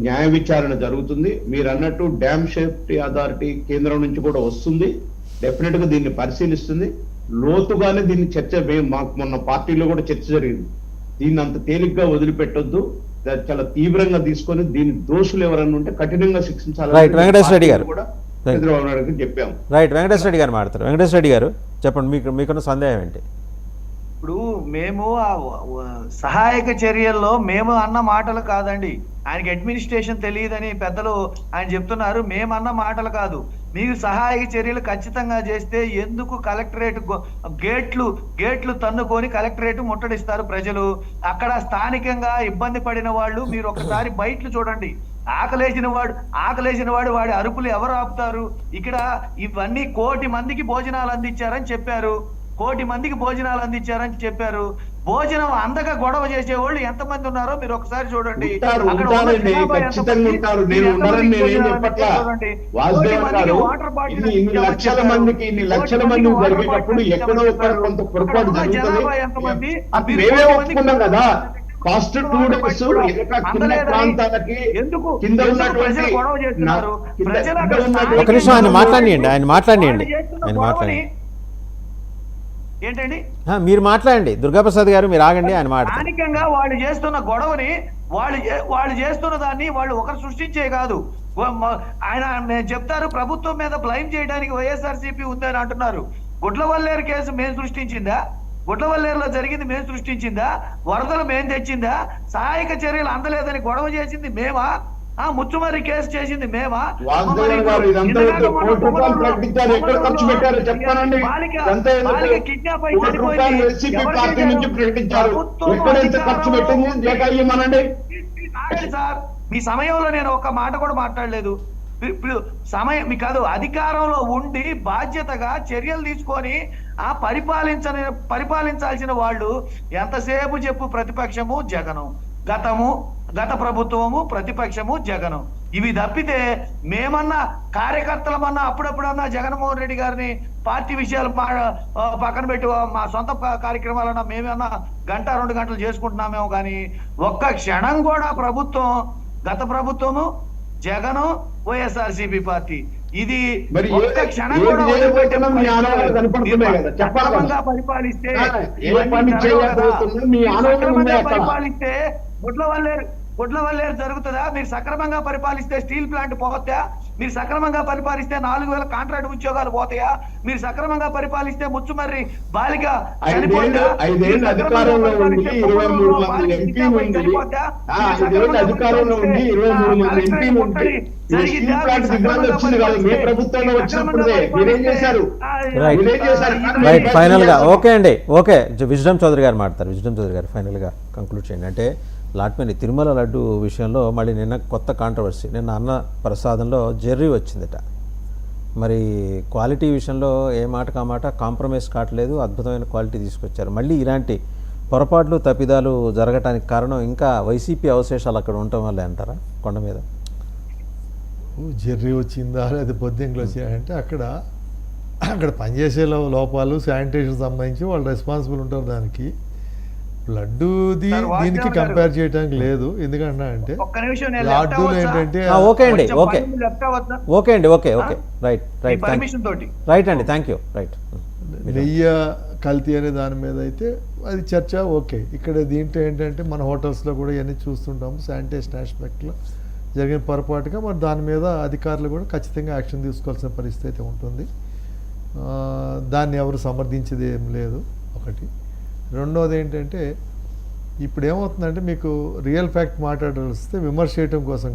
న్యాయ విచారణ జరుగుతుంది. మీరు అన్నట్టు డ్యామ్ సేఫ్టీ అథారిటీ కేంద్రం నుంచి కూడా వస్తుంది, డెఫినెట్ గా దీన్ని పరిశీలిస్తుంది. లోతుగానే దీన్ని చర్చ, మాకు మొన్న పార్టీలో కూడా చర్చ జరిగింది. దీన్ని అంత తేలిగ్గా వదిలిపెట్టొద్దు, చాలా తీవ్రంగా తీసుకొని దీని దోషులు ఎవరన్నా ఉంటే కఠినంగా శిక్షించాలి. వెంకటేశ్వర రెడ్డి గారు కూడా చంద్రబాబు నాయుడు చెప్పాము. రైట్, వెంకటేశ్వర రెడ్డి గారు మాట్లాడతారు. వెంకటేశ్వర రెడ్డి గారు చెప్పండి, మీకున్న సందేహం ఏంటి? ఇప్పుడు మేము ఆ సహాయక చర్యల్లో మేము అన్న మాటలు కాదండి, ఆయనకి అడ్మినిస్ట్రేషన్ తెలియదని పెద్దలు ఆయన చెప్తున్నారు. మేము అన్న మాటలు కాదు. మీకు సహాయక చర్యలు ఖచ్చితంగా చేస్తే ఎందుకు కలెక్టరేట్ గేట్లు తన్నుకొని కలెక్టరేట్ ముట్టడిస్తారు ప్రజలు? అక్కడ స్థానికంగా ఇబ్బంది పడిన వాళ్ళు మీరు ఒకసారి బయటలు చూడండి. ఆకలేసిన వాడు వాడి అరుపులు ఎవరు ఆపుతారు? ఇక్కడ ఇవన్నీ 1 కోటి మందికి భోజనాలు అందించారని చెప్పారు. 1 కోటి మందికి భోజనాలు అందించారని చెప్పారు. భోజనం అందక గొడవ చేసేవాళ్ళు ఎంతమంది ఉన్నారో మీరు ఒకసారి చూడండి. జనాభా ఎంతమంది కదా. ఫస్ట్ 2 days ప్రాంతాలకి కింద ఉన్నటువంటి గొడవ చేస్తున్నారు. ఒక నిమిషం ఆయన మాట్లాడియండి. ఏంటండి మీరు మాట్లాడండి, దుర్గాప్రసాద్ గారు మీరు ఆగండి, ఆయన మాట. స్థానికంగా వాళ్ళు చేస్తున్న గొడవని వాళ్ళు చేస్తున్న దాన్ని వాళ్ళు ఒకరు సృష్టించే కాదు. ఆయన నేను చెప్తారు, ప్రభుత్వం మీద బ్లైమ్ చేయడానికి వైఎస్ఆర్సీపీ ఉందని అంటున్నారు. గుడ్లవల్లేరు కేసు మేము సృష్టించిందా? గుడ్లవల్లేరులో జరిగింది మేము సృష్టించిందా? వరదలు మేము తెచ్చిందా? సహాయక చర్యలు అందలేదని గొడవ చేసింది మేమా? ముచ్చుమర్రి కేసు చేసింది మేమా? కిడ్నాప్ అయి సార్, మీ సమయంలో నేను ఒక్క మాట కూడా మాట్లాడలేదు. సమయం మీకు కాదు, అధికారంలో ఉండి బాధ్యతగా చర్యలు తీసుకొని పరిపాలించాల్సిన వాళ్ళు ఎంతసేపు చెప్పు ప్రతిపక్షము జగను, గత ప్రభుత్వము ప్రతిపక్షము జగను. ఇవి తప్పితే మేమన్నా కార్యకర్తలమన్నా అప్పుడప్పుడన్నా జగన్మోహన్ రెడ్డి గారిని పార్టీ విషయాలు పక్కన పెట్టి మా సొంత కార్యక్రమాలన్నా మేమన్నా 1-2 గంటలు చేసుకుంటున్నామేమో కానీ ఒక్క క్షణం కూడా గత ప్రభుత్వము జగను వైఎస్ఆర్సీపీ పార్టీ ఇది ఒక్క క్షణం కూడా పరిపాలిస్తే గుడ్లవల్లేరు జరుగుతుందా? మీరు సక్రమంగా పరిపాలిస్తే స్టీల్ ప్లాంట్ పోతాయా? మీరు సక్రమంగా పరిపాలిస్తే 4000 కాంట్రాక్ట్ ఉద్యోగాలు పోతాయా? మీరు సక్రమంగా పరిపాలిస్తే ముచ్చుమర్రి బాలిక చనిపోతా? ఫైనల్ గా ఓకే అండి, ఓకే. విజ్డమ్ చౌదరి గారు మాట్లాడతారు. విజ్డమ్ చౌదరి గారు ఫైనల్ గా కంక్లూడ్ చేయండి. అంటే లాట్మేని తిరుమల లడ్డు విషయంలో మళ్ళీ నిన్న కొత్త కాంట్రవర్సీ, నిన్న అన్న ప్రసాదంలో జెర్రీ వచ్చిందట. మరి క్వాలిటీ విషయంలో ఏ మాటకు ఆ మాట కాంప్రమైజ్ కావట్లేదు, అద్భుతమైన క్వాలిటీ తీసుకొచ్చారు. మళ్ళీ ఇలాంటి పొరపాట్లు తప్పిదాలు జరగటానికి కారణం ఇంకా వైసీపీ అవశేషాలు అక్కడ ఉండటం వల్లే అంటారా? కొండ మీద జెర్రీ వచ్చిందా లేదా బొద్దింకలు వచ్చాయంటే అక్కడ పనిచేసే లోపాలు, శానిటేషన్ సంబంధించి వాళ్ళు రెస్పాన్సిబుల్ ఉంటారు. దానికి లడ్డూది దీనికి కంపేర్ చేయడానికి లేదు. ఎందుకంటే అంటే లడ్డూలు ఏంటంటే రైట్ అండి, థ్యాంక్ యూ. రైట్, నెయ్యి కల్తీ అనే దాని మీద అయితే అది చర్చ ఓకే. ఇక్కడ దీంట్లో ఏంటంటే మన హోటల్స్లో కూడా ఇవన్నీ చూస్తుంటాము, శానిటేషన్ ఆస్పెక్ట్లో జరిగిన పొరపాటుగా మరి దాని మీద అధికారులు కూడా ఖచ్చితంగా యాక్షన్ తీసుకోవాల్సిన పరిస్థితి ఉంటుంది. దాన్ని ఎవరు సమర్థించేది ఏం లేదు ఒకటి. రెండోది ఏంటంటే ఇప్పుడు ఏమవుతుందంటే మీకు రియల్ ఫ్యాక్ట్ మాట్లాడాల్సి వస్తే విమర్శ చేయడం కోసం